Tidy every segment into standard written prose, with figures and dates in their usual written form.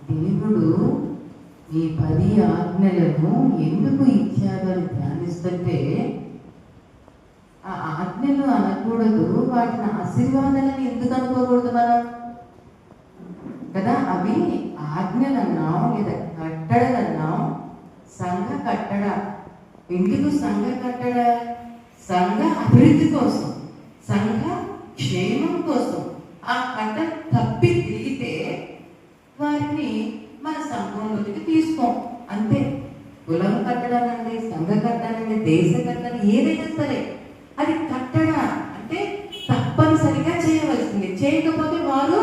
దేవుడు ఈ 10 ఆజ్ఞలను ఎందుకు ఇచ్చారు అని ధ్యానిస్తుంటే, ఆ ఆజ్ఞలు అనకూడదు, వాటిని ఆశీర్వాదాలను ఎందుకు అనుకోకూడదు మనం కదా? అవి ఆజ్ఞలు అన్నాం లేదా కట్టడలు అన్నాం. సంఘ కట్టడ ఎందుకు? సంఘ కట్టడ సంఘ అభివృద్ధి కోసం, సంఘ క్షేమం కోసం. ఆ కట్ట తప్పి తిరిగితే వారిని మన సంఘంలోకి తీసుకోం, అంతే. కులం కట్టడానండి, సంఘ కట్టడానండి, దేశ కట్టడం ఏదైనా సరే అది కట్టడ అంటే తప్పనిసరిగా చేయవలసింది. చేయకపోతే వారు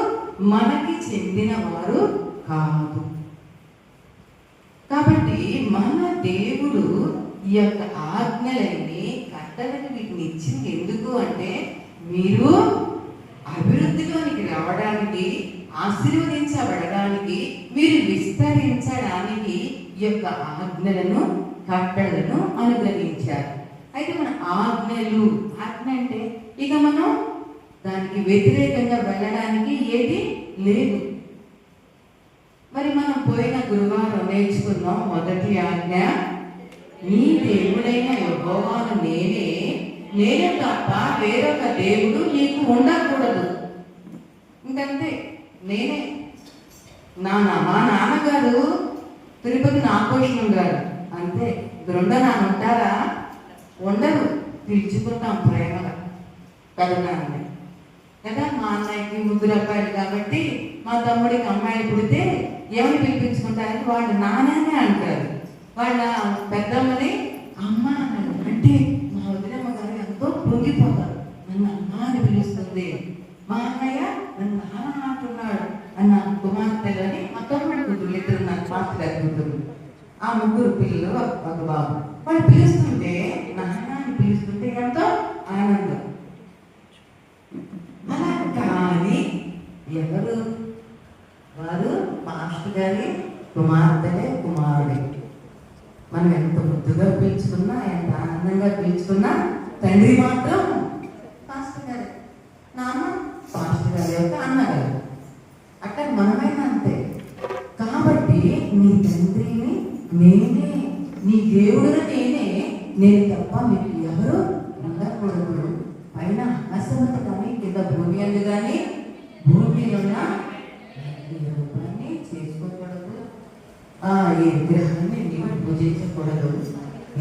మనకి చెందిన వారు కాదు. కాబట్టి మన దేవుడు ఈ యొక్క ఆజ్ఞలని కట్టడని వీటిని ఇచ్చింది ఎందుకు అంటే, మీరు అభివృద్ధిలోనికి రావడానికి, ఆశీర్వదించబడడానికి, మీరు విస్తరించడానికి ఈ యొక్క ఆజ్ఞలను కట్టడలను అనుగ్రహించారు. అయితే మన ఆజ్ఞలు, ఆజ్ఞ అంటే ఇక మనం దానికి వ్యతిరేకంగా వెళ్ళడానికి ఏది లేదు. మరి మనం పోయిన గురువారం నేర్చుకున్నాం మొదటి ఆజ్ఞ, నీ దేవుడైన యెహోవాను నేనే తప్ప వేరొక దేవుడు నీకు ఉండకూడదు. ఇంకంతే, నేనే. మా నాన్నగారు తిరుపతి నాగభూషణం గారు అంతే. రెండో నాన్న ఉంటారా? ఉండరు. పిలుచుకుంటాం ప్రేమగా కదా నాన్న కదా. మా అన్నయ్యకి 3 అబ్బాయిలు కాబట్టి మా తమ్ముడికి అమ్మాయిలు పుడితే ఎవరిని పిలిపించుకుంటారంటే వాళ్ళు నాన్ననే అంటారు. వాళ్ళ పెద్దమ్మని అమ్మ అన్నారు. అంటే మా వదిలమ్మ గారు ఎంతో పొంగిపోతారు. నన్ను అమ్మ అని పిలుస్తుంది, మా అన్నయ్య నన్ను నాన్న అంటున్నాడు అన్న కుమార్తెలని. మా తమ్ముడు కూతురు 2 నాకు పాస్టర్ గారి కూతురు. ఆ 3 పిల్లలు, ఒక బాబు. వాళ్ళు పిలుస్తుంటే, నాన్న అని పిలుస్తుంటే ఎంతో ఆనందం. అలా కానీ ఎవరు వారు? పాస్టర్ గారి కుమార్తెలే, కుమారుడే. మనం ఎంత ముద్దుగా పిలుచుకున్నా, ఎంత ఆనందంగా పిలుచుకున్నా తండ్రి మాత్రం పాస్టర్ గారు, నాన్న పాస్టర్ గారి యొక్క అన్నగారు. అక్కడ మనమైనా అంతే. కాబట్టి నీ తండ్రిని నేనే, నీ దేవుడును నేను తప్ప మీకు ఎవరు ఉండకూడదు. పైన ఆకాశమంత కానీ, కింద భూమి అందు కానీ, భూమి ఉన్న రూపాన్ని చేసుకోకూడదు, ఈ విగ్రహాన్ని నీవు పూజించకూడదు.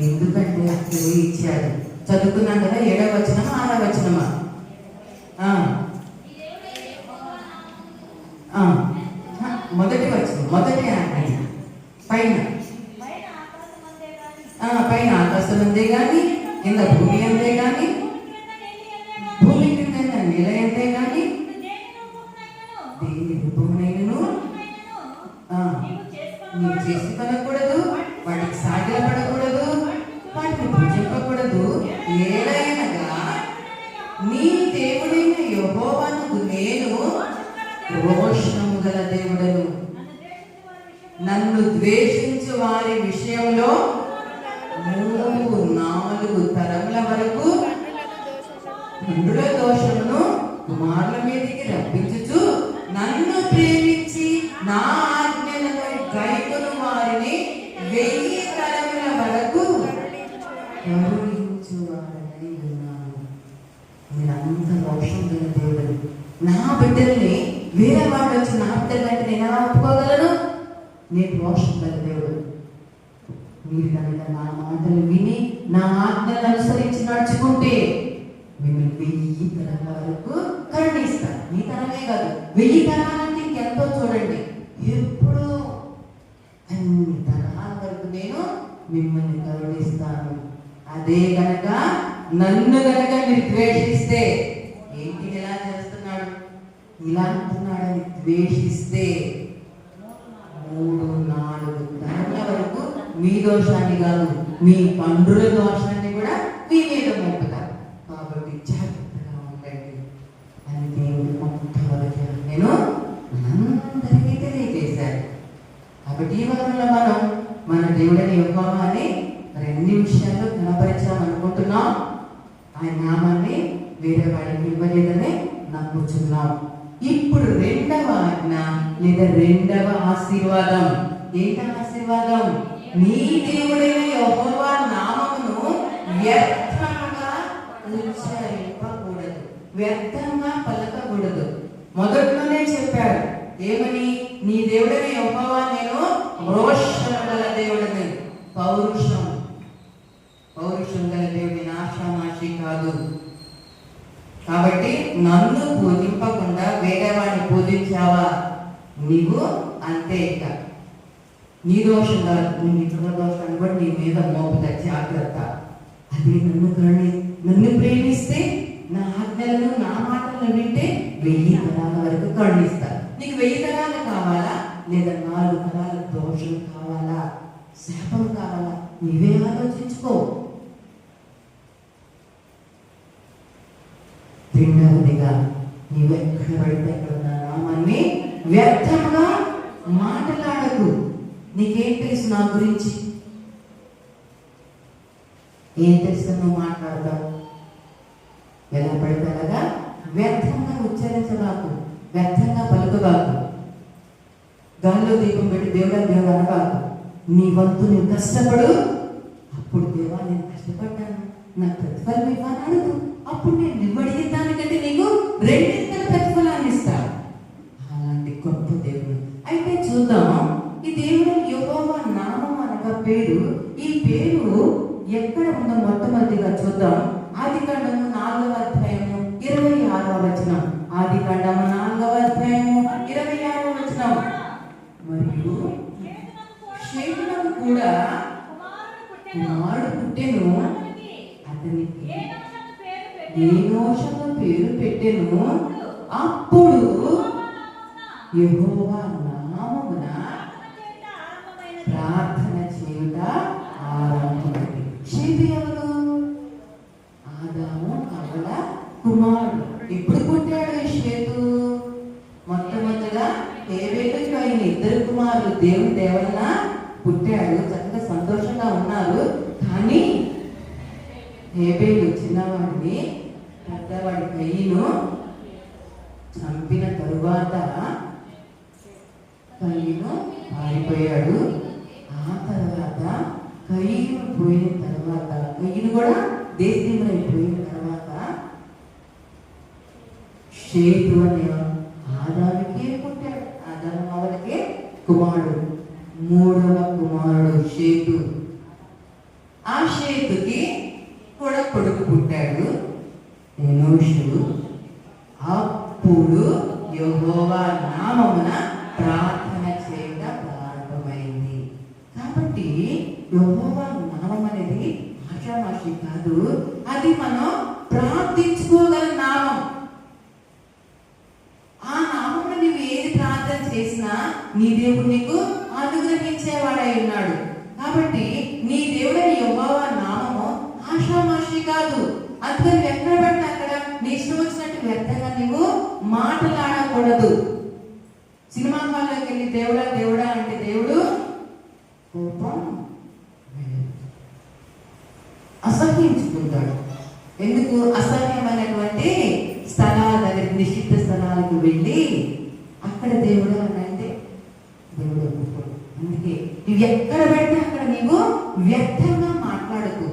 ఎందుకంటే అక్కడ ఇచ్చాడు. చదువుకున్నాం కదా, 7వ వచనమా 6వ వచనమా? మొదటి వచనం, మొదటి ఆజ్ఞ. పైన ఆకాశం అంతే కానీ, కింద భూమి అంతే కానీ, భూమి కింద నేల అంతే కానీ, దేని రూపమునైనను నీవు చేసుకొనకూడదు, వాటికి సాగిలపడకూడదు, వాటిని పూజింపకూడదు. ఏలైనగా నీ దేవుడైన యెహోవాను నేను రోషము గల దేవుడను, నన్ను ద్వేషించు వారి విషయంలో 3-4 తరముల వరకు తండ్రుల దోషమును కుమారుల మీదకి రప్పించుచు, నన్ను ప్రేమించి నా ఆజ్ఞలను గైకొను వారిని 1000 తరముల వరకు కరుణించువాడనై ఉన్నాను. నేనంత రోషం గల దేవుడు. నా బిడ్డల్ని వేరే వాళ్ళు వచ్చి నా బిడ్డలంటే నేను ఎలా ఒప్పుకోగలను? నేను రోషం గల దేవుడు. మీరు కనుక నా మాటలు విని నా ఆజ్ఞలను అనుసరించి నడుచుకుంటే మిమ్మల్ని 1000 తరాల వరకు కరుణిస్తాను. మీ తరమే కాదు, 1000 తరాలంటే ఇంకెంతో. చూడండి, ఎప్పుడు అన్ని తరాల వరకు నేను మిమ్మల్ని కరుణిస్తాను. అదే కనుక నన్ను కనుక మీరు ద్వేషిస్తే, ఏంటి ఎలా చేస్తున్నాడు? ఇలా అంటున్నాడని ద్వేషిస్తే 3-4 తరాల వరకు మీ దోషాన్ని కాదు, మీ తండ్రుల దోషాన్ని కూడా మీ మీద మోపుతారు. కాబట్టి జాగ్రత్తగా ఉండండి అని దేవుడు మొట్టమొదటి నేను మనందరికీ తెలియజేశారు. కాబట్టి ఈ వారంలో మనం మన దేవుడిని యెహోవాని 2 విషయాలు కనపరిచామనుకుంటున్నాం. ఆయన నామాన్ని వేరే వాడికి ఇవ్వలేదని నమ్ముచున్నాం. ఇప్పుడు రెండవ ఆజ్ఞ లేదా రెండవ ఆశీర్వాదం. ఏంట ఆశీర్వాదం? నీ దేవుడైన యెహోవా నామమును వ్యర్థంగా ఉచ్చరింపకూడదు, వ్యర్థంగా పలకకూడదు. మొదట్లోనే చెప్పాడు ఏమని? నీ దేవుడైన యెహోవా నేను రోషం గల దేవుడిని, పౌరుషం గల దేవుడిని, ఆషామాషి కాదు. కాబట్టి నన్ను పూజింపకుండా వేరే వాడిని పూజించావా నీవు అంతే. ఇక నీ దోషం కాదు, నీ ఇతర దోషాన్ని కూడా నీ మీద మోపుతా, జాగ్రత్త. అది నన్ను ప్రేమిస్తే, నా ఆజ్ఞలను నా మాటలను వింటే 1000 తరాల వరకు కరుణిస్తా. నీకు 1000 తరాలు కావాలా లేదా 4 తరాల దోషం కావాలా, శాపం కావాలా? నీవే ఆలోచించుకో. రెండవదిగా నీవెక్కడ పడితే అక్కడ నా నామాన్ని వ్యర్థంగా మాట్లాడకు. నీకేం తెలుసు నా గురించి? ఏం తెలుసు? నువ్వు మాట్లాడతావు ఎలా పడితే అలాగా వ్యర్థంగా ఉచ్చరించబాకు, వ్యర్థంగా పలుకబాకు. గాల్లో దీపం పెట్టి దేవుడా దేవుడు అనబాకు. నీ వంతు నువ్వు కష్టపడు. అప్పుడు దేవా నేను కష్టపడ్డాను, నాకు ప్రతిఫలం ఇవ్వని అడుగు. అప్పుడు నేను నిమ్మడిగిన దానికంటే నీకు 2 ప్రతిఫలాన్ని ఇస్తాను. అలాంటి గొప్ప దేవుడు. అయితే చూద్దాం, ఈ దేవుడు యెహోవా నామం అనగా పేరు. ఈ పేరు ఎక్కడ ఉందో మొట్టమొదటిగా చూద్దాం. ఆదికాండము 4వ అధ్యాయము 26వ వచనం. ఆదికాండము 4వ అధ్యాయము 26వ వచనం. మరియు షేతునకు కూడా కుమారుడు పుట్టెను, అతనికి ఏనోషను పేరు పెట్టెను. అప్పుడు యెహోవా నామమున ప్రార్థన చేయుట ఆరంభమైంది. షేతు ఎవరు? ఆదాము హవ్వల కుమారుడు. ఎప్పుడు పుట్టాడు ఈ షేతు? మొట్టమొదటిగా హేబేలుకి ఆయన 2 కుమారులు దేవుని దేవలన పుట్టాడు. చక్కగా సంతోషంగా ఉన్నారు. కానీ హేబేలు చిన్నవాడిని, పెద్దవాడి కయీను చంపిన తరువాత కయీను పారిపోయాడు. ఆ తర్వాత కయీను పోయిన తర్వాత, కయీను కూడా దేశీయులైపోయిన తర్వాత షేతు అనే ఆదాముకే పుట్టాడు. ఆదాము హవ్వలకే కుమారుడు. 3వ కుమారుడు షేతు. ఆ షేతుకి కూడా కొడుకు పుట్టాడు, ఎనోషు. అప్పుడు యెహోవా నామమున ప్రార్థన చేయట ప్రారంభమైంది. కాబట్టి యెహోవా నామం అనేది ఆషామాషి కాదు, అది మనం ప్రార్థించుకోగల నామం. ఆ నామమును నువ్వు ఏది ప్రార్థన చేసినా నీ దేవుడు నీకు అనుగ్రహించేవాడై ఉన్నాడు. కాబట్టి నీ దేవుడైన యెహోవా నామము ఆషామాషి కాదు. అందుకని ఎక్కడ పడితే అక్కడ నీ ఇష్టం వచ్చినట్టు వ్యర్థంగా నువ్వు మాట్లాడకూడదు. సినిమా హాల్లోకి వెళ్ళి దేవుడా దేవుడా అంటే దేవుడు కోపం అసహ్యించుకుంటాడు. ఎందుకు? అసహ్యమైనటువంటి స్థలాల దగ్గర, నిషిద్ధ స్థలాలకు వెళ్ళి అక్కడ దేవుడు అని అంటే దేవుడు ఒప్పుకోడు. అందుకే నువ్వు ఎక్కడ పెడితే అక్కడ నీవు వ్యర్థంగా మాట్లాడకు.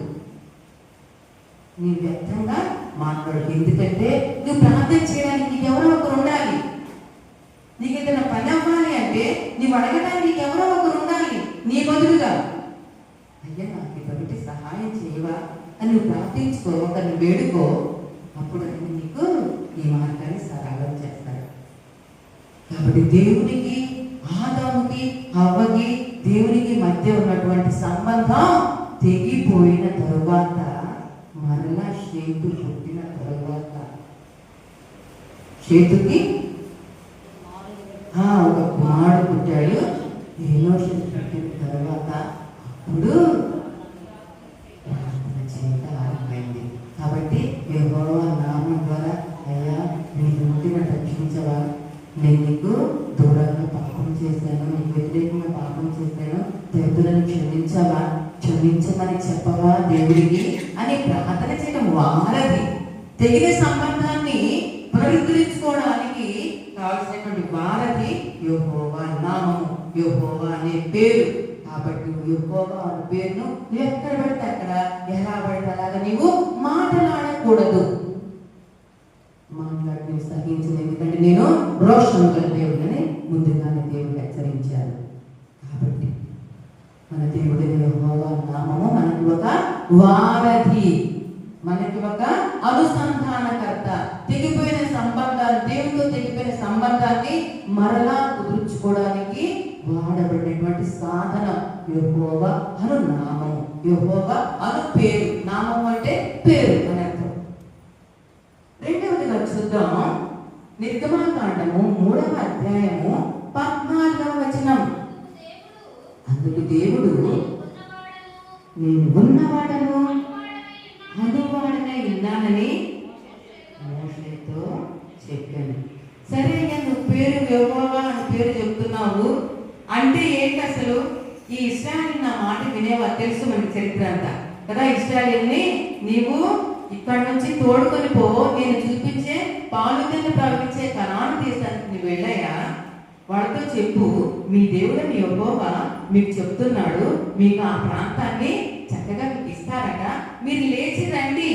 నీ వ్యర్థంగా మాట్లాడు. ఎందుకంటే నువ్వు ప్రార్థన చేయడానికి ఎవరో ఒకరు ఉండాలి. నీకు ఏదైనా పని అవ్వాలి అంటే నువ్వు అడగడానికి ఎవరో ఒకరు ఉండాలి నీ బదులుగా. అయ్యా నాకు బయట సహాయం చేయవా అని నువ్వు ప్రార్థించుకో, ఒకరిని వేడుకో. అప్పుడు ఆయన నీకు ఈ మార్గాన్ని సరళం చేస్తాడు. కాబట్టి దేవునికి, ఆదాముకి, హవ్వకి, దేవునికి మధ్య ఉన్నటువంటి సంబంధం తెగిపోయిన తరువాత, మరలా షేతు పుట్టిన తరువాత, షేతుకి ఒక కుమారుడు పుట్టాడు. ఎనోషు పుట్టిన తరువాత అప్పుడు ప్రార్థన చేయట ఆరంభమైంది. కాబట్టి యెహోవా నామం ద్వారా, అయ్యా నీ వృత్తిని రక్షించవా, నేను నీకు దూరంగా పాపం చేశాను, నీకు వ్యతిరేకంగా పాపం చేశాను, దరిద్రులను క్షమించవా, క్షమించమని చెప్పవా దేవుడికి అని ప్రార్థన చేయడం వారది. తెగిన సంబంధాన్ని పునరుద్ధరించుకోవడానికి ఉన్నటువంటి వారధి యెహోవా నామము, యెహోవా అనే పేరు. కాబట్టి యెహోవా అనే పేరును నువ్వు ఎక్కడ పడితే అక్కడ, ఎలా పడితే అలాగా నీవు మాట్లాడకూడదు. మాట్లాడి సహించింది, ఎందుకంటే నేను రోషం గల దేవుడని ముందుగానే దేవుడు హెచ్చరించారు. కాబట్టి మన దేవుడైన యెహోవా నామము మనకి ఒక వారధి, మనకి ఒక అనుసంధానకర్త. తెగిపోయిన సంబంధాలు, దేవుడితో తెగిపోయిన సంబంధాన్ని మరలా కుదుర్చుకోవడానికి వాడబడినటువంటి సాధనం యెహోవా అను నామము, యెహోవా అను పేరు. నామం అంటే పేరు అని అర్థం. రెండవదిగా చూద్దాం, నిర్గమకాండము 3వ అధ్యాయము 14వ వచనం. అందుకు దేవుడు, నేను ఉన్నవాడను అనువాడనై ఉన్నానని మోషేతో చెప్పాను. సరే అయ్యా, నువ్వు పేరు యెహోవా అని పేరు చెప్తున్నావు అంటే ఏంటి అసలు? ఈ ఇశ్రాయేలు నా మాట వినేవా? తెలుసు మనకి చరిత్ర అంతా కదా. ఇశ్రాయేలుని నీవు ఇక్కడ నుంచి తోడుకొని పో, నేను చూపించే పాలుదన్ని ప్రవహించే కనాను దేశానికి నువ్వు వెళ్ళాయా, వాళ్ళతో చెప్పు, మీ దేవుడని యెహోవా మీకు చెప్తున్నాడు, మీకు ఆ ప్రాంతాన్ని చక్కగా మీకు ఇస్తారట, మీరు లేచి రండి,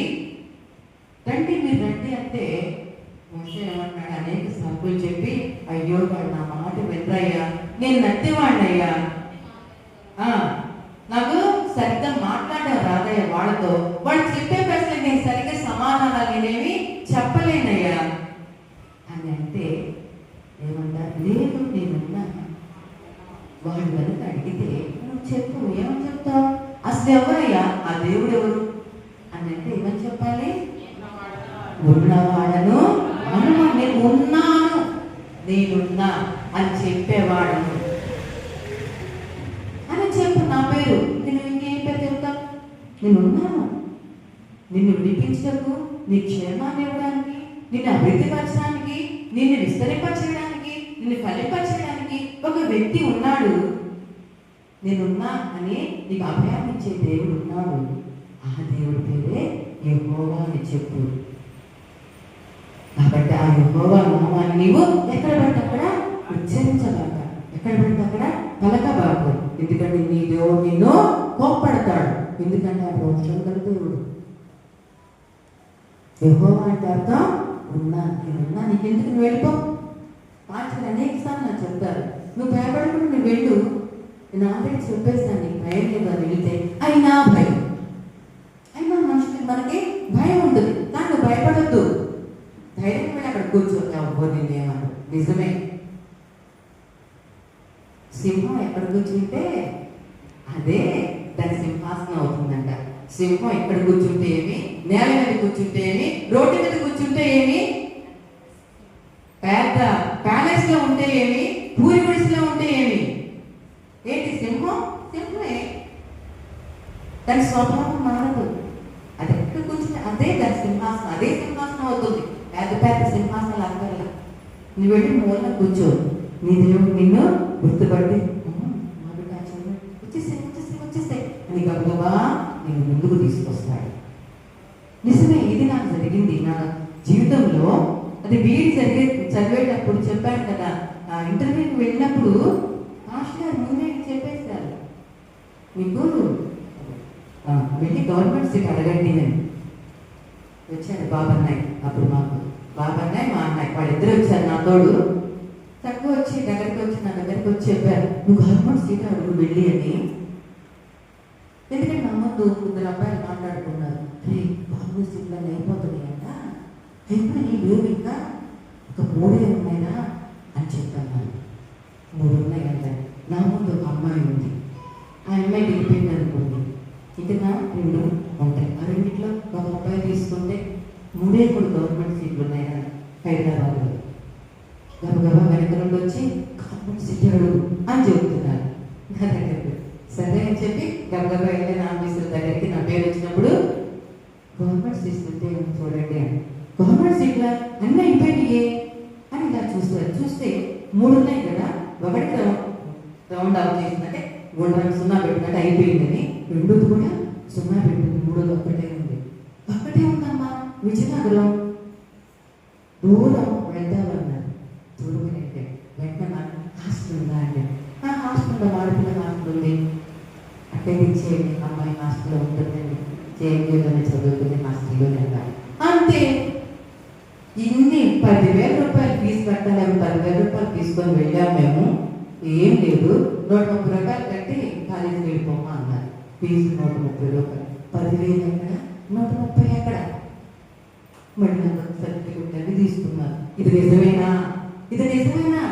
రండి మీరు రండి అంటే మోషే ఏమన్నాడు? అనేక సాకులు చెప్పి, అయ్యో వాడు నా మాట వినరయ్యా, నేను నత్తేవాడినయ్యా, నాకు సరిగ్గా మాట్లాడడం రాదయ్యా వాళ్ళతో, వాళ్ళు చెప్పే ప్రశ్నలు నేను సరిగ్గా సమాధానాలు నేనేమి చెప్పలేనయ్యా అని అంటే ఏమంటారు? లేదు నేనున్నా. వాళ్ళు కనుక అడిగితే నువ్వు చెప్పు, ఏమని చెప్తావు? అసలు ఎవరయ్యా ఆ దేవుడు ఎవరు అని అంటే ఏమని చెప్పాలి? ఉన్నవాడను అను, నేను ఉన్నాను, నేనున్నా అని చెప్పేవాడను అని చెప్పు. నా పేరు నేను ఇంకేం పేరు చెప్తాను? నేను ఉన్నాను, నిన్ను విడిపించకు, నీ క్షేమాన్ని ఇవ్వడానికి, నిన్ను అభివృద్ధిపరచడానికి, నిన్ను విస్తరింపచేయడానికి, నిన్ను ఫలింపచేయడానికి ఒక వ్యక్తి ఉన్నాడు. నేనున్నా అని నీకు అభయాన్ని ఇచ్చే దేవుడు ఉన్నాడు. ఆ దేవుడి పేరే యెహోవా అని చెప్పు. కాబట్టి ఆ యెహోవా నామాన్ని నీవు ఎక్కడ పడితే అక్కడ ఉచ్చరించబాక, ఎక్కడ పడితే అక్కడ పలకబాకు. ఎందుకంటే నీ దేవుడు నిన్ను కోప్పడతాడు. ఎందుకంటే ఆ రోషం గల దేవుడు. యెహోవా అంటే అర్థం ఉన్నా, నేనున్నా, నీకెందుకు నువ్వు వెళ్ళిపో. పాఠాలు అనేక సార్లు నాకు చెప్తారు, నువ్వు భయపడకుండా నువ్వు వెళ్ళు. నేను ఆల్రెడీ చెప్పేస్తాను, నీకు భయం లేదా వెళితే. అయినా భయం, అయినా మనుషులకి మనకి భయం ఉంటుంది, కానీ నువ్వు భయపడద్దు. ధైర్యంగా అక్కడ కూర్చోతావు, నిన్నేమను. నిజమే, సింహం ఎక్కడ కూర్చుంటే అదే దాని సింహాసనం అవుతుందంట. సింహం ఎక్కడ కూర్చుంటే ఏమి, నేల మీద కూర్చుంటే ఏమి, రోడ్డు మీద కూర్చుంటే ఏమి, పెద్ద ప్యాలెస్ లో ఉంటే ఏమి, పూరి గుడిసెలో ఉంటే ఏమి, ఏంటి సింహం సింహమే. దాని స్వభావం మారదు. అది ఎక్కడ కూర్చుంటే అదే దాని సింహాసనం, అదే సింహాసనం అవుతుంది. పెద్ద పెద్ద సింహాసనాలు అక్కర్లా. నువ్వు వెళ్ళి మూలన కూర్చో, నీ దేవుడు నిన్ను గుర్తుపట్టి వచ్చేసే వచ్చేసే వచ్చేసే అని గబగబా నేను ముందుకు తీసుకొస్తాడు. నిజమే, ఇది నాకు జరిగింది నా జీవితంలో. అది వీడి చదివేటప్పుడు చెప్పాను కదా, ఆ ఇంటర్వ్యూకి వెళ్ళినప్పుడు మాస్టర్ గారు ముందే చెప్పేశారు, మీకు వెళ్ళి గవర్నమెంట్ సీట్ అడగండి అని. వచ్చాడు బాబన్నాయ్, అప్పుడు మాకు బాబన్నాయ్ మా అన్నయ్య వాళ్ళిద్దరు వచ్చారు నా తోడు. తక్కువ వచ్చి దగ్గరికి వచ్చి నా దగ్గరికి వచ్చి చెప్పారు, నువ్వు గవర్నమెంట్ సీట్ అడుగు వెళ్ళి అని. ఎందుకంటే నా ముందు 2 అబ్బాయిలు మాట్లాడుకున్నారు, రే గవర్నమెంట్ సీట్లో అయిపోతున్నాయి అంట, అయిపోయి లేవు ఇంకా ఒక 3 ఉన్నాయినా అని చెప్పాను. 3 ఉన్నాయంట. నా ముందు ఒక అమ్మాయి ఉంది, ఆ అమ్మాయి వెళ్ళిపోయింది అనుకోండి, ఇంకా 2 ఉంటాయి. ఆ రెండిట్లో ఒక అబ్బాయి తీసుకుంటే 3 గవర్నమెంట్ సీట్లు ఉన్నాయా హైదరాబాద్లో. గబగబా వెనక నుండి వచ్చి గవర్నమెంట్ సీట్ అడుగు అని చెబుతున్నారు నా దగ్గరికి. సరే అని చెప్పి గబగబా వెళ్ళే నా ఆఫీసుల దగ్గరికి నా పేరు వచ్చినప్పుడు గవర్నమెంట్ సీట్స్ ఉంటే చూడండి అని. గవర్నమెంట్ సీట్ల అన్నీ అయిపోయినాయి అని ఇలా చూస్తారు. చూస్తే 3 ఉన్నాయి కదా, ఒకటి రౌండ్ ఆఫ్ చేసిందంటే 3 సున్నా పెట్టినట్టు అయిపోయిందని, 2 కూడా సున్నా పెట్టింది, 3 ఒక్కటే ఉంది. ఒక్కటే ఉందమ్మా విజయనగరం, దూరం వెళ్తామన్నారు. దూరం ఏంటంటే ఆడపిల్ల హాస్టల్ ఉంది, అంటే ఇచ్చేయండి, అమ్మాయి హాస్టల్లో ఉంటుందండి, జేఎన్యూలోనే చదువుతుంది, హాస్టల్లోనే ఉండాలి అంతే. ఇన్ని 10,000 రూపాయలు ఫీజు కట్టాలి, 10,000 రూపాయలు తీసుకొని వెళ్ళాము మేము. ఏం లేదు, 130 రూపాయలు కట్టి కాలేజీకి వెళ్ళిపోమా అన్నారు. ఫీజు 130 రూపాయలు, 10,000 ఎక్కడ, 130 ఎక్కడ? మళ్ళీ నాకు సర్టిఫికెట్ అన్ని తీసుకున్నారు. ఇది నిజమేనా? ఇది నిజమేనా?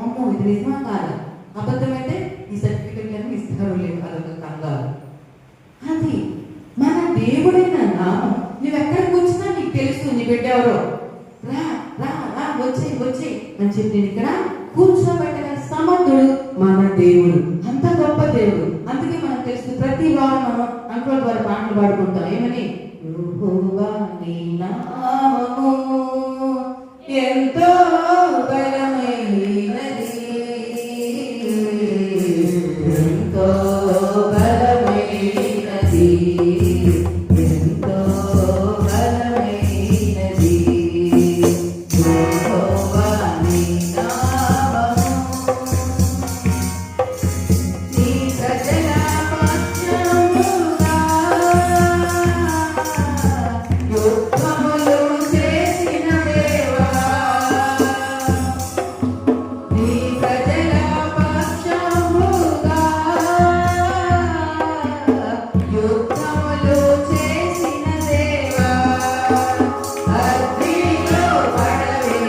అమ్మో ఇది నిజమా కాదా? అబద్ధమైతే ఈ సర్టిఫికెట్ అన్ని ఇస్తారు లేదు, అదొక కంగారు. అది మన దేవుడైన నామం. నువ్వు ఎక్కడికి వచ్చినా నీకు తెలుసు నీ బిడ్డెవరో. రా రా రా వచ్చే వచ్చే అని చెప్పి నేను ఇక్కడ కూర్చోబెట్టగల సమర్థుడు మన దేవుడు. అంత గొప్ప దేవుడు. అందుకే మనకు తెలుసు ప్రతి వారం మనం అంకుల్ వారి పాటలు పాడుకుంటాం. ఏమని? యెహోవా నీ నామము ఎంతో బలమైనది, ఎంతో బలమైనది, ఎంతో బలమైనది. యెహోవా నీ నామము నీ ప్రజల పక్షముగా యుద్ధములు చేసిన దేవా, నీ ప్రజల పక్షముగా యుద్ధములు చేసిన దేవా, అగ్నిలో పడవేసిన దేవుడివి, అగ్నిలో పడవేసిన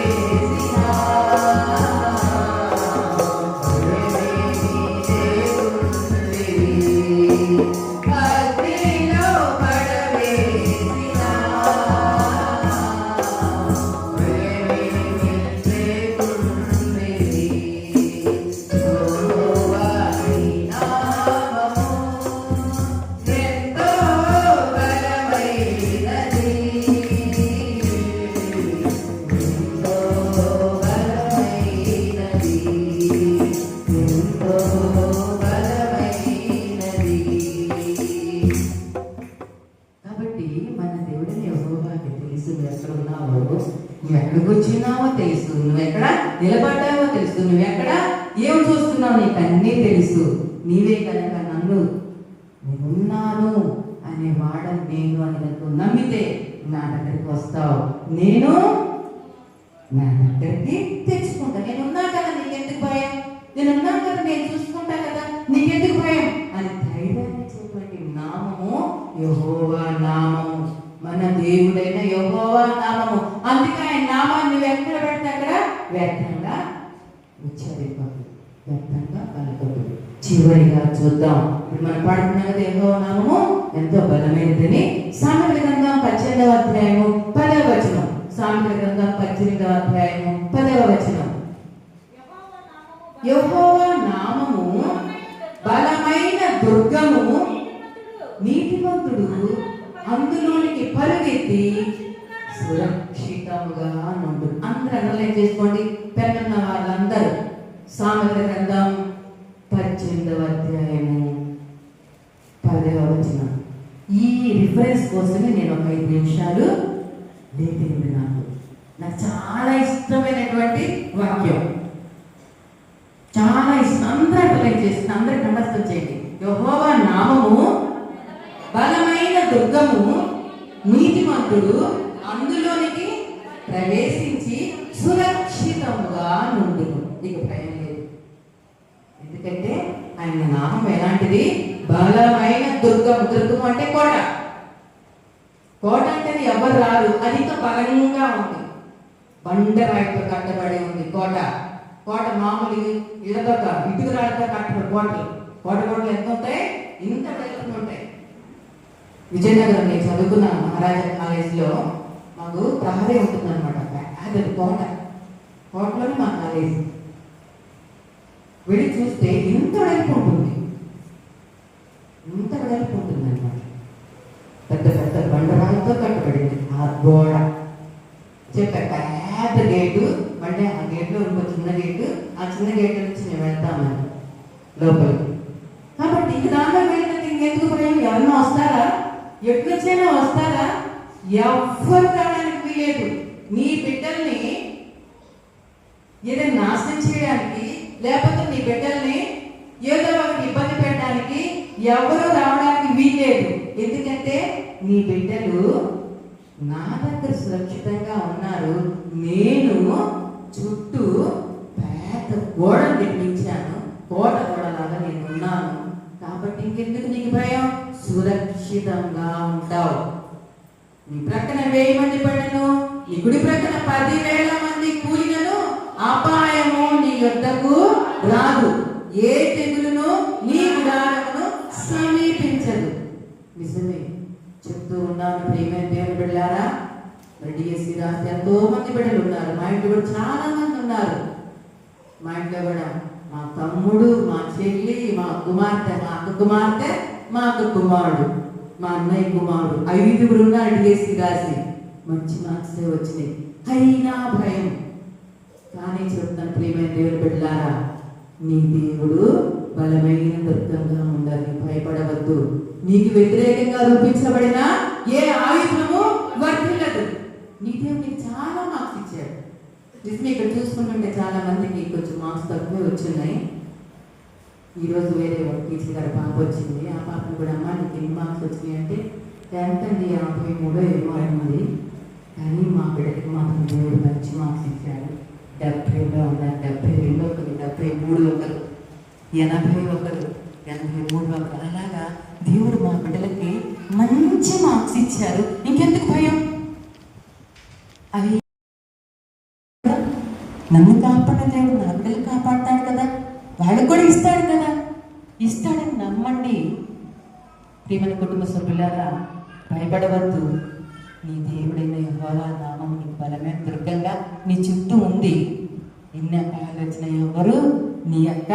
యెహోవా నీ నామము ఎంతో బలమైనది, ఎంతో బలమైనది, ఎంతో బలమైనది. కాబట్టి మన దేవుడిని యెహోవాకి తెలుసు. నువ్వు ఎక్కడ ఉన్నావో, నువ్వు ఎక్కడికి వచ్చినావో తెలుసు, నువ్వు ఎక్కడ నిలబడ్డావో తెలుసు, నువ్వు ఎక్కడ ఏం చూస్తున్నావు నీకు అన్నీ తెలుసు. నీవే కనుక నన్ను నేనున్నాను అనే వాడని నేను అని కనుక నమ్మితే నా దగ్గరికి వస్తావు, నేను నా దగ్గరికి తెచ్చుకుంటా. నేనున్నా కదా, నీకెందుకు భయం? నేనున్నా కదా, నేను చూసుకుంటా కదా, నీకెందుకు భయం అని ధైర్యాన్ని చెప్పండి. నామము యెహోవా నామము, మన దేవుడైన యెహోవా నామము. అందుకే ఆయన నామాన్ని నువ్వు ఎక్కడ పెడితే అక్కడ వ్యర్థంగా ఉచ్చరింపదు, వ్యర్థంగా పలకదు. చివరిగా చూద్దాం. ఇప్పుడు మనం పాడుతున్నాం కదా, యెహోవా నామము ఎంతో బలమైనదని. సామెతల గ్రంథం 18వ అధ్యాయము 10వ వచనం. సామెతల గ్రంథం 18వ అధ్యాయము 10వ వచనం. యెహోవా నామము బలమైన దుర్గము, నీతిమంతుడు అందులోనికి పరుగెత్తి సురక్షితముగా నుండు. అందరూ అనలైజ్ చేసుకోండి, పెన్నున్న వాళ్ళందరూ. సామెతల గ్రంథం 18వ అధ్యాయము 10వ వచనం. ఈ రిఫరెన్స్ కోసమే నేను ఒక 5 నిమిషాలు లేపింది. నాకు చాలా ఇష్టమైనటువంటి వాక్యం, చాలా ఇష్టం. అందరూ అనలైజ్ చేసి అందరికి అండర్స్టాండ్ చేయండి. యెహోవా నామము బలమైన దుర్గము, నీతిమంతుడు అందులోనికి ప్రవేశించి సురక్షితముగా నుండును. ఇక భయం లేదు. ఎందుకంటే ఆయన నామం ఎలాంటిది? బలమైన దుర్గము. దుర్గము అంటే కోట. కోట అంటే ఎవరు రారు, అది ఇంకా బలంగా ఉంది. బండరాయితో కట్టబడి ఉంది కోట. కోట మామూలు ఇళ్ళతో ఇటుకరాళ్ళతో కట్టబడి కోటలు. కోటలు ఎంత ఉంటాయి? ఇంత వెళ్తూ ఉంటాయి. విజయనగరం నేను చదువుకున్న మహారాజా కాలేజీలో మాకు ప్రహరీ ఉంటుందన్నమాట. అది కోట. కోటలోనే మా కాలేజీ. వెళ్ళి చూస్తే ఇంత వెడల్పు ఉంటుంది, ఇంత వెడల్పు ఉంటుంది అనమాట. పెద్ద పెద్ద బండరాలతో కట్టబడింది ఆ గోడ. చెప్పారు పెద్ద గేటు, అంటే ఆ గేట్లో ఇంకో చిన్న గేటు, ఆ చిన్న గేట్ నుంచి మేము వెళ్తామని లోపలికి. కాబట్టి ఇంక దాంట్లో వెళ్ళినట్టు ఇంకెందుకు భయం? ఎవరన్నా వస్తారా? ఎట్లొచ్చైనా వస్తారా? ఎవ్వరు రావడానికి వీలేదు. నీ బిడ్డల్ని ఏదైనా నాశనం చేయడానికి, లేకపోతే నీ బిడ్డల్ని ఏదో ఒకటి ఇబ్బంది పెట్టడానికి ఎవరు రావడానికి వీల్లేదు. ఎందుకంటే నీ బిడ్డలు నా దగ్గర సురక్షితంగా ఉన్నారు. నేను చుట్టూ పెద్ద గోడలు నిర్మించాను, కోట గోడలాగా నేను ఉన్నాను. కాబట్టి ఇంకెందుకు నీకు భయం? సురక్షితంగా ఉంటావు. నీ ప్రక్కన 1000 మంది పడను, నీ కుడి ప్రక్కన 10,000 మంది కూలినను అపాయము నీ యొద్దకు రాదు, ఏ తెగులును నీ గుడారమును సమీపించదు. నిజమే చెప్తూ ఉన్నాను ప్రియమైన దేవుని బిడ్డలారా. డిఎస్సి రాస్తే ఎంతో మంది బిడ్డలు ఉన్నారు. మా ఇంట్లో కూడా చాలా మంది ఉన్నారు. మా ఇంట్లో కూడా మా తమ్ముడు, మా చెల్లి, మా కుమార్తె, మా అక్క కుమార్తె, మా అక్క కుమారుడు, మా అన్నయ్య కుమారుడు, 5 ఉన్నారు డిఎస్సి రాసి. మంచి మార్క్స్ వచ్చినాయి. అయినా భయం. కానీ చెప్తాను ప్రియమైన దేవుని బిడ్డలారా, నీ దేవుడు బలమైన దుర్గంగా ఉండాలి. భయపడవద్దు. నీకు వ్యతిరేకంగా రూపించబడిన ఏ ఆయుధము వర్తిల్లదు. నీ దేవుడు నీకు చాలా మార్క్స్ ఇచ్చాడు. నిజమే. ఇక్కడ చూసుకుంటుంటే చాలా మందికి కొంచెం మార్క్స్ తక్కువే వచ్చినాయి. ఈరోజు వేరే ఒక టీచర్ గారి పాప వచ్చింది. ఆ పాపను కూడా అమ్మ నీకు ఎన్ని మార్క్స్ వచ్చినాయి అంటే ఎంతండి 53 ఏమో అయింది. కానీ మా బిడ్డకి మాత్రం దేవుడు మంచి మార్క్స్ ఇచ్చాడు. 70లో ఉన్నారు, 72 ఒకరు, 73 ఒకరు, 80 ఒకరు, 83 ఒకరు. అలాగా దేవుడు మా బిడ్డలకి మంచి మార్క్స్ ఇచ్చారు. ఇంకెందుకు భయం? అవి నన్ను కాపాడే దేవుడు నా బిడ్డలు కాపాడతాడు కదా, వాళ్ళకు కూడా ఇస్తాడు కదా. ఇస్తాడని నమ్మండి. ప్రియమైన కుటుంబ సభ్యులారా, భయపడవద్దు. నీ దేవుడైన యెహోవా నామం నీకు బలమైన దుర్గంగా నీ చుట్టూ ఉంది. ఎన్ని అపాయాలు వచ్చిన ఎవరు నీ యొక్క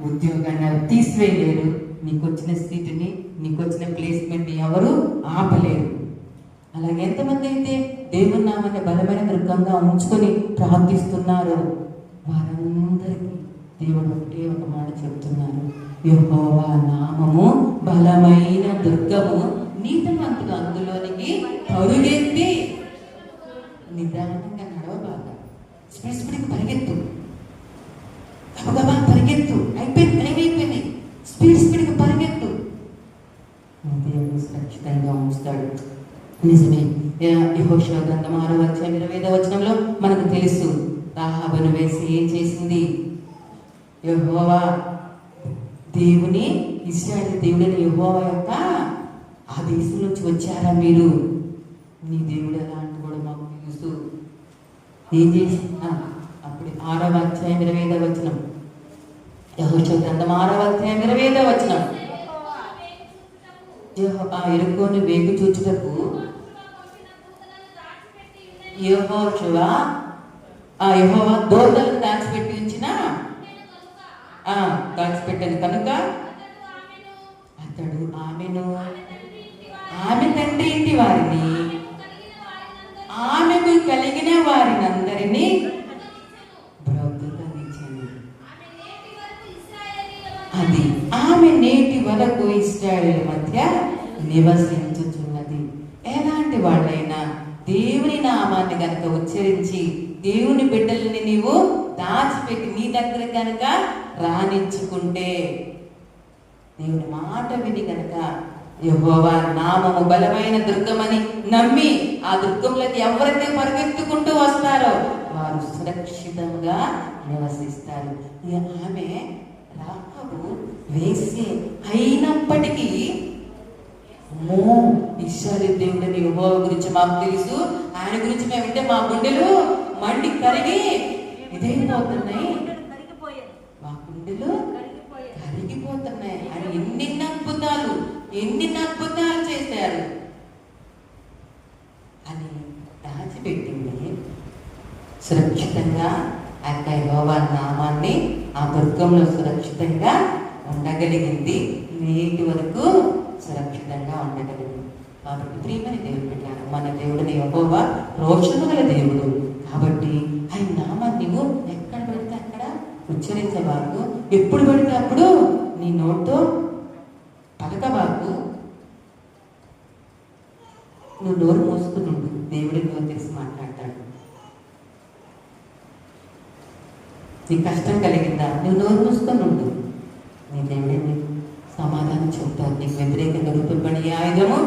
ఉద్యోగాన్ని తీసివేయలేరు. నీకు వచ్చిన సీటుని, నీకు వచ్చిన ప్లేస్మెంట్ ఎవరు ఆపలేరు. అలాగే ఎంతమంది అయితే దేవుని నామాన్ని బలమైన దుర్గంగా ఉంచుకొని ప్రార్థిస్తున్నారు, వారందరికీ దేవుడు ఒకటే ఒక మాట చెప్తున్నారు. యెహోవా నామము బలమైన దుర్గము, నీతిమంతుడు అందులోనికి పరుగెత్తి. నిదానంగా నడవబాగా, స్పీడ్కి పరిగెత్తు, గబగబా పరిగెత్తు. అయిపోయింది. స్పీడ్కి పరిగెత్తు. దేవుడు సురక్షితంగా ఉంచుతాడు. నిజమే. యెహోషువ గ్రంథం 6వ అధ్యాయం 20వ వచనంలో మనకు తెలుసు, రాహాబును వేసి ఏం చేసింది? యెహోవా దేవుని, ఇశ్రాయేలు దేవుడైన యెహోవా యొక్క ఆ దేశం నుంచి వచ్చారా మీరు? నీ దేవుడు ఎలా అంటే కూడా మాకు తెలుసు. ఏం చేసి అప్పుడు 6వ అధ్యాయం 20వ వచనం, యెహోషువ గ్రంథం 6వ అధ్యాయం 20వ వచనం, ఎరుకోని వేగు చూచుటకు యెహోవా దూతలను దాచిపెట్టి ఉంచిన దాచిపెట్టాను కనుక అతడు ఆమెను, ఆమె తండ్రి ఇంటి వారిని, ఆమెకు కలిగిన వారిని అందరినీ బ్రతుకనిచ్చాను. అది ఆమె నేటి వరకు ఇశ్రాయేలు మధ్య నివసించుచున్నది. ఎలాంటి వాళ్ళైనా దేవుని నామాన్ని కనుక ఉచ్చరించి, దేవుని బిడ్డల్ని నీవు దాచిపెట్టి నీ దగ్గర కనుక రాణించుకుంటే, దేవుని మాట విని కనుక యెహోవా నామము బలమైన దుర్గమని నమ్మి ఆ దుర్గంలోకి ఎవరైతే పరిగెత్తుకుంటూ వస్తారో వారు సురక్షితంగా నివసిస్తారు. ఆమె రాహాబు వేసి అయినప్పటికీ ఇశ్రాయేలు దేవుడని యెహోవా గురించి మాకు తెలుసు, ఆయన గురించి మేము వింటే మా గుండెలు మండి కరిగి ఇదైపోతున్నాయి, మా గుండెలు కరిగిపోతున్నాయి అని ఎన్ని అద్భుతాలు చేశారు అని దాచిపెట్టింది. సురక్షితంగా ఆ యెహోవా నామాన్ని ఆ దుర్గంలో సురక్షితంగా ఉండగలిగింది. నేటి వరకు సురక్షితంగా ఉండగలిగింది. కాబట్టి ప్రియమైన దేవుడు పెట్టారు, మన దేవుడిని యెహోవా రోషము గల దేవుడు. కాబట్టి ఆయన నామాన్ని నువ్వు ఎక్కడ పెడితే అక్కడ ఉచ్చరించబాకు, ఎప్పుడు పడితే అప్పుడు నీ నోటితో పలకబాకు. నువ్వు నోరు మోసుకుని ఉండు, దేవుడికి నోరు తెలిసి మాట్లాడతాడు. నీకు కష్టం కలిగిందా? నువ్వు నోరు మూసుకొని ఉండు, నీ దేవుడే నీకు సమాధానం చెప్తారు. నీకు వ్యతిరేకంగా రూపొందిన ఏ ఆయుధము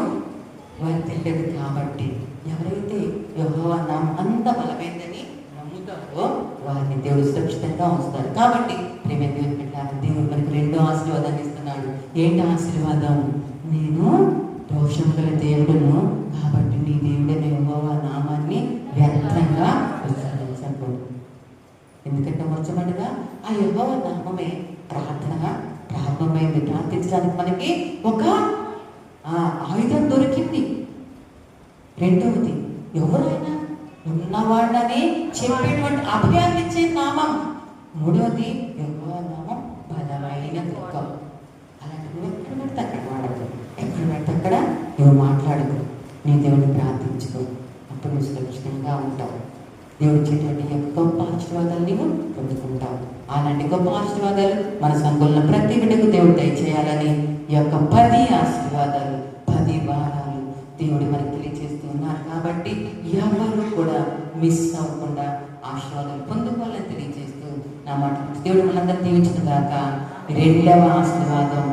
వర్తిల్లదు. కాబట్టి ఎవరైతే యెహోవా నామం అంత బలమైందని నమ్ముతారో వారిని దేవుడు సురక్షితంగా ఉంచుతారు. కాబట్టి ప్రేమ దేవుని పెట్టారు. దేవుడు మనకు రెండో ఆశీర్వాదాన్ని ఇస్తున్నాడు. ఏంటి ఆశీర్వాదం? నేను దోషం గల దేవుడును కాబట్టి నీ దేవుడైన యెహోవా నామాన్ని వ్యర్థంగా ఉచ్చరించకూడదు. ఎందుకంటే మొట్టమొదటిగా ఆ యెహోవా నామమే ప్రార్థన ప్రారంభమైంది. ప్రార్థించడానికి మనకి ఒక ఆయుధం దొరికింది. రెండవది ఎవరైనా ఉన్నవాడని చెప్పేటువంటి అభయాన్ని ఇచ్చే నామం. మూడవది యెహోవా నామం బలమైన దుర్గం. అలాంటి నువ్వు ఎక్కడ పడితే అక్కడ వాడదు, ఎక్కడ పడితే అక్కడ నువ్వు మాట్లాడదు. నీ దేవుడిని ప్రార్థించుకో, అప్పుడు నువ్వు సురక్షితంగా ఉంటావు. దేవుడు ఇచ్చేటువంటి గొప్ప ఆశీర్వాదాలు నీవు పొందుకుంటావు. అలాంటి గొప్ప ఆశీర్వాదాలు మన సంఘంలో ప్రతి బిడ్డకు దేవుడు దయచేయాలని ఈ యొక్క 10 ఆశీర్వాదాలు 10 వారాలు దేవుడు మనకు తెలియజేస్తూ ఉన్నారు. కాబట్టి ఎవరు కూడా మిస్ అవ్వకుండా ఆశీర్వాదాలు పొందుకోవాలని తెలియజేస్తూ నా మాట దేవుడు మనందరూ దీవించిన దాకా రెండవ ఆశీర్వాదం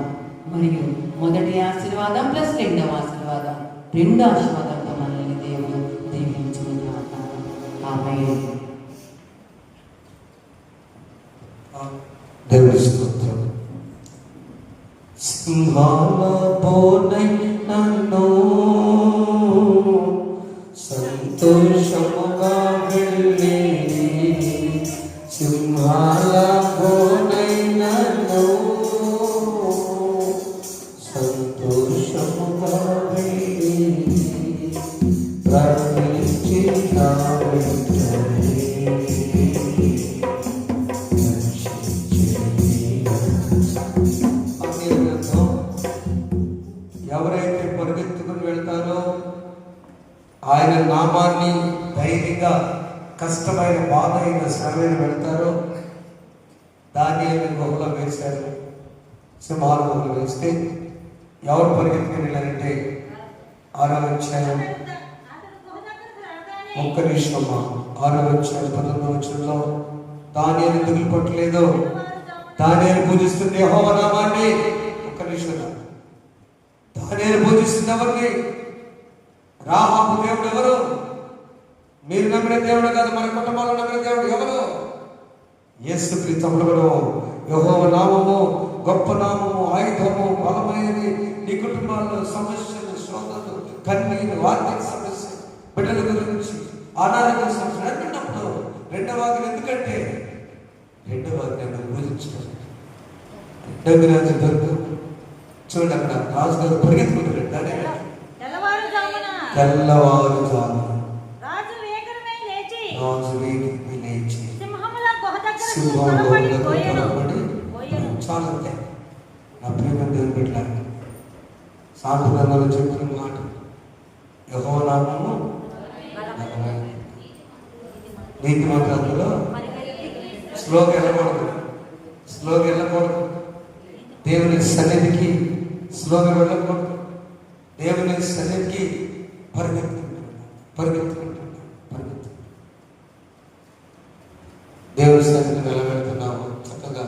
మరియు మొదటి ఆశీర్వాదం ప్లస్ రెండవ ఆశీర్వాదం, 2 ఆశీర్వాదాలతో మనల్ని దేవుడు దీవించిన దాకా. ఆమేన్. దేవుని స్తోత్రం. సింహాల పోనై నన్ను సంతోషముగా వెళ్ళి, సింహాల పోనై నన్ను సంతోషముగా వెళ్ళి ప్రార్థించి ఎవరైతే పరిగెత్తుకుని వెళ్తారో, ఆయన నామాన్ని ధైర్యంగా కష్టమైన బాధ అయిన శ్రమైన వెళ్తారో, దానియేలు గుహలో వేశారు. సింహాల గుహలో వేస్తే ఎవరు పరిగెత్తుకుని వెళ్ళారంటే 6వ అధ్యాయం 1 నిమిషమా 6వ అధ్యాయం 19వ వచనంలో దానియేలు దిగులు పట్టలేదు. దానియేలు పూజిస్తుంది యెహోవా నామాన్ని. 1 నిమిషం. దానియేలు పూజిస్తుంది ఎవరిని? రాహాబు దేవుడు ఎవరు? మీరు నమ్మిన దేవుడు కాదు, మన కుటుంబంలో నమ్మిన దేవుడు ఎవరు? యేసుక్రీస్తు. యెహోవా నామము గొప్ప నామము, ఆయుధము, బలమైనది. నీ కుటుంబాల్లో సమస్యలు, శోధనలు, కన్నీరు, ఆర్థిక సమస్య, బిడ్డల గురించి, అనారోగ్య సమస్యలు అన్నప్పుడు రెండవ ఆజ్ఞ. ఎందుకంటే రెండవ ఆజ్ఞ పూజించడం. రెండవ రాజు దొరకు చూడండి, అక్కడ రాజుగారు పరిగెత్తుకుంటారు. తెల్లవారుజామున రాజు వేగిరమై లేచి సింహంలో చాలా నా ప్రేమ దేవుని పెట్టారు. సాంప్రదాయంలో చెప్పిన మాట యెహోవా నామము నీతి మంత్రాలలో స్లోగా వెళ్ళకూడదు. దేవుని సన్నిధికి స్లోగా వెళ్ళకూడదు. దేవుని సన్నిధికి పరిగెత్తుకుంటున్నాం. దేవుని సన్నిధిని ఎలా వెళ్తున్నాము? చక్కగా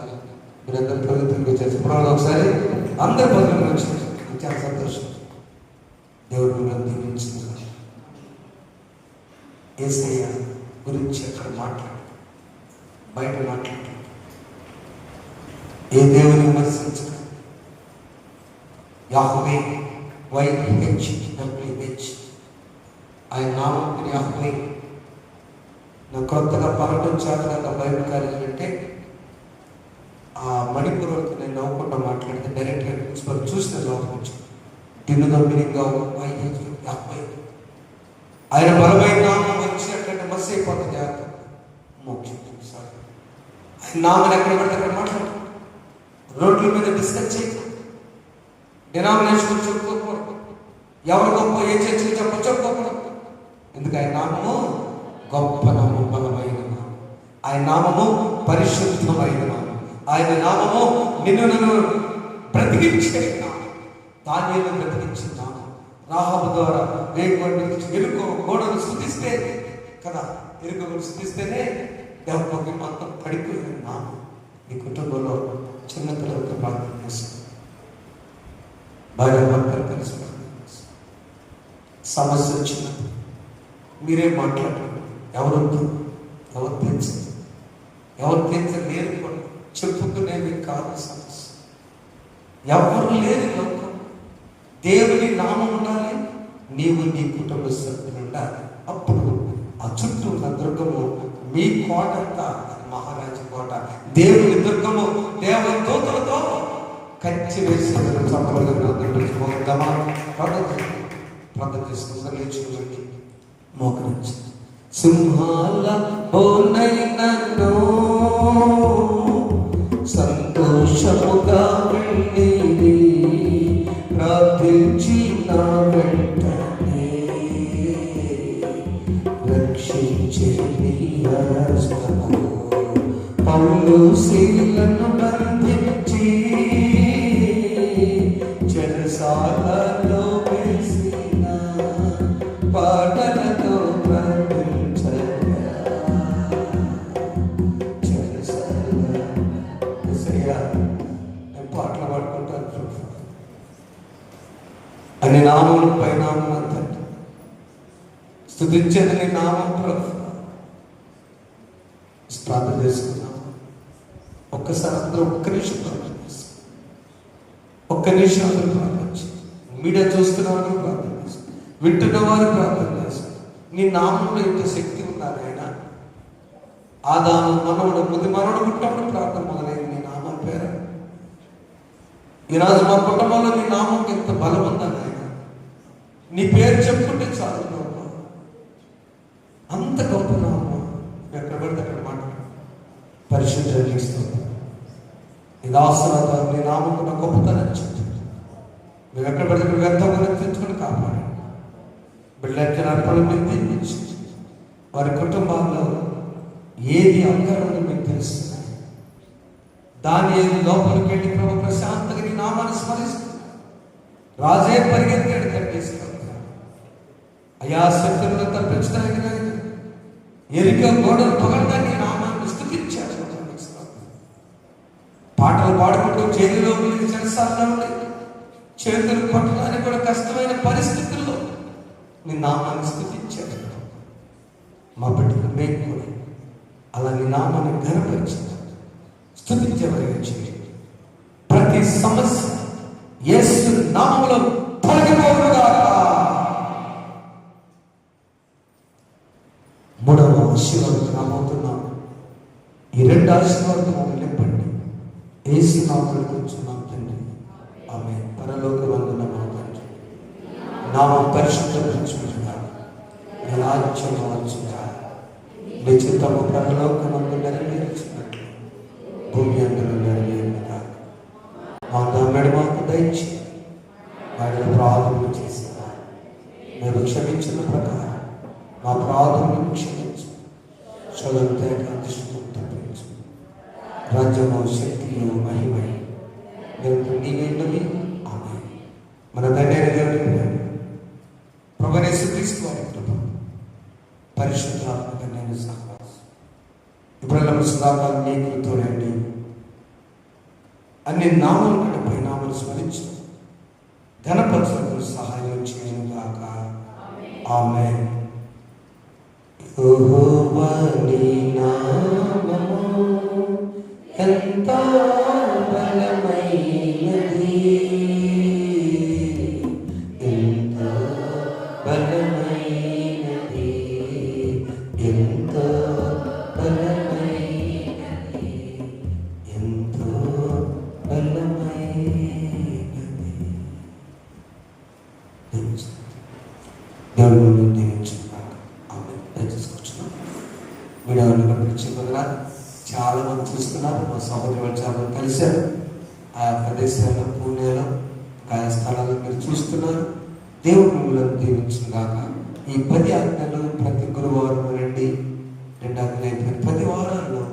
మీరందరూ పరిగెత్తుకు చేసి ఒకసారి అందరు పనులు వచ్చి చాలా సంతోషం. దేవుడు మిమ్మల్ని దీవించిన యేసయ్య గురించి అక్కడ బయట మాట్లాడు. ఏ దేవుని విమర్శించక యాహ్వే YHWH ఆయన నామం యాహ్వే. నాకు కొత్తగా పలకడం చేతగా బైబిల్ కార్యం అంటే ఆ మణిపూర్ వరకు నేను నవ్వుకుండా మాట్లాడితే డైరెక్ట్గా ప్రిన్సిపల్ చూసిన లోపలించు దినుదమ్మినిగా యాహ్వే. ఆయన బలమైన నామం వచ్చి అట్లంటే మస్ అయిపోతుంది. మోక్షం ఆయన నామని ఎక్కడ పడితే అక్కడ మాట్లాడు. రోడ్ల మీద డిస్కస్ చేయకు. డినామినేషన్ చెప్పుకోకూడదు. ఎవరు గొప్ప ఏ చర్చలు చెప్పుకోకూడదు. ఎందుకు? ఆయన నామము గొప్ప నామం, బలమైన నామం. ఆయన నామము పరిశుద్ధమైన నామం. ఆయన నామము నిన్ను బ్రతికించే నామం. దానియేలు బ్రతికించిన నామం. రాహాబు ద్వారా ఎరుకో గోడను స్తుతిస్తే కదా, ఎరుకను స్తుతిస్తేనే దేవలోకి మొత్తం పడిపోయిన నామం. ఈ కుటుంబంలో చిన్నపిల్లలతో ప్రార్థన చేస్తాం, భార్య భర్తలు కలిసి ప్రార్థన చేస్తాం. సమస్య వచ్చినప్పుడు మీరే మాట్లాడండి. ఎవరు తెచ్చదు, ఎవరు తెచ్చలేరు కూడా చెప్పుకునేవి కాదు సమస్య. ఎవరు లేని లోకం, దేవుని నామం ఉండాలి, నీవు నీ కుటుంబ సభ్యులు ఉండాలి. అప్పుడు ఆ చుట్టూ ఉన్న దుర్గము మీ కోటంత మహారాజు కోట, దేవుని దుర్గము దేవదూతలతో కంచి వేసి ప్రార్థన చేసుకుని మోకరించి సింహాల ఓనైనను సంతోషముగా వెళ్ళి ప్రార్థించి నా వెంటనే రక్షించే నీ హస్తము. పౌలు శీలను బంధించి చెరసాలలో వేసిన పాటలతో ప్రార్థించగా నేను పాటలు పాడుకుంటాను. అని నామం పై నామం అంత స్తుతించేది నీ నామం ప్రభు. ప్రార్థన చేసుకున్నాం. ఒక్కసారి అందరూ ఒక్క నిమిషం ప్రార్థన చేస్తాం. ఒక్క నిమిషం అందరూ ప్రార్థన చేస్తాం. మీడియా చూస్తున్న వారు ప్రార్థన చేస్తాం, వింటున్న వారు ప్రార్థన చేస్తాం. నీ నామంలో ఎంత శక్తి ఉన్నారు ఆయన. ఆదాము మనవుడు ముందు మనవుడు పుట్టినప్పుడు ప్రార్థన మొదలైంది నీ నామం పేరు. ఈరోజు మా కుటుంబంలో నీ నామం ఎంత బలం ఉందని ఆయన. నీ పేరు చెప్పుకుంటే చాలు ప్రభు, అంత గొప్ప నామం. ఎక్కడ పడితే అక్కడ మాట్లాడు పరిశుద్ధి ఇది ఆశీర్వాదం. నీ నామం ఉన్న గొప్పతనం చెప్తుంది. మేము ఎక్కడ పడితే అక్కడ వ్యర్థంగా తెచ్చుకొని కాపాడు. బిడ్డలకి అర్పణలు మీకు దీవించి వారి కుటుంబాల్లో ఏది అంకరణ మీకు తెలుస్తుంది. దాని లోపలికి వెళ్ళి ప్రభు ప్రశాంతంగా నీ నామాన్ని స్మరిస్తుంది. రాజే పరిగెత్తాడు కట్టేసుకుంటాడు. అయా శత్రువులను తప్పించడానికి ఎరిక గోడలు పగలడానికి నామాన్ని స్తుతించాడు. పాటలు పాడుకుంటూ జైలులో ఉండి చెరసాలలో ఉండి చేతులు కొట్టడానికి కూడా కష్టమైన పరిస్థితుల్లో నీ నామాన్ని స్తుతించాడు. మా బిడ్డలు మేము కూడా అలా నీ నామాన్ని ఘనపరిచాడు, స్తుతించేవారిగా చేయండి. ప్రతి సమస్య యేసు నామములో తొలగిపోవుగాక. మూడవ ఆశీర్వాదం రాబోతున్నాం. ఈ రెండు ఆశీర్వాదం నింపండి. యేసు నామములో కూర్చున్నాం తండ్రి, ఆమేన్. పరలోక వందనములు తండ్రి, నామం పరిశుద్ధపరచుగా, నీ రాజ్యం వచ్చుగా, నీ చిత్తము పరలోకమందు నెరవేర్చినట్లు భూమి అందరూ నెరవేరుగా. మా దమ్మెడు మాకు దయచి వాడిని ప్రార్థన చేసిన మేము క్షమించిన ప్రకారం మా ప్రార్థనను క్షమించు. చదువుతే అదృష్టం తప్పించు. రాజ్యము శక్తియు మహిమై దేవుడు నీవేందుని. ఆమేన్. మన తండ్రి దేవుని ప్రభువైన యేసుక్రీస్తు వారి కృప, పరిశుద్ధాత్మ నేను సహవాసం ఇప్పుడెల్ల సదాకాలం నీకు తోడండి. అన్ని నామలు కంటే నామలు స్మరించు ఘనపరచులకు సహాయం చేయను గాక. ఆమేన్. యెహోవా నీ నామము ఎంతో బలమైనది, ఎంతో బలమైనది, ఎంతో బలమైనది, ఎంతో బలమైనది. దేవుడు దీవించుగాక. ఆమేన్. దయచేసుకొచ్చున్నాం. వీడియోని పంపించిన బదులా చాలా మంది చూస్తున్నారు. మా సహోదరు వాళ్ళు చాలా మంది కలిశారు. ఆయా ప్రదేశాల్లో, పూణేలో, ఆయా స్థలాల్లో మీరు చూస్తున్నారు. దేవుడు మిమ్మల్ని దీవించుగాక. ఈ 10 ఆజ్ఞలు ప్రతి గురువారం రండి. 2 ఆజ్ఞలు అయిపోయిన 10 వారాల్లో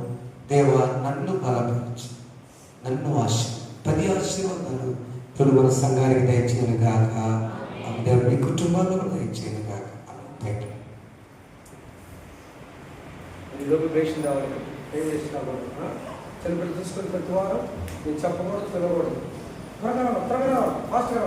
దేవ నన్ను బలపరచు, నన్ను 10 ఆశీర్వాదాలు ఇప్పుడు మన సంఘానికి దయచేయను గాక. దేవుడు మీ కుటుంబాల్లో కూడా దయచేయను గాక. Thank you. లోపల పేషెంట్ రావాలి, ఏం చేసినా చిన్నపిల్లలు తీసుకొని ప్రతి వారం నేను చెప్పకూడదు తినకూడదు త్వరగా ఫాస్ట్గా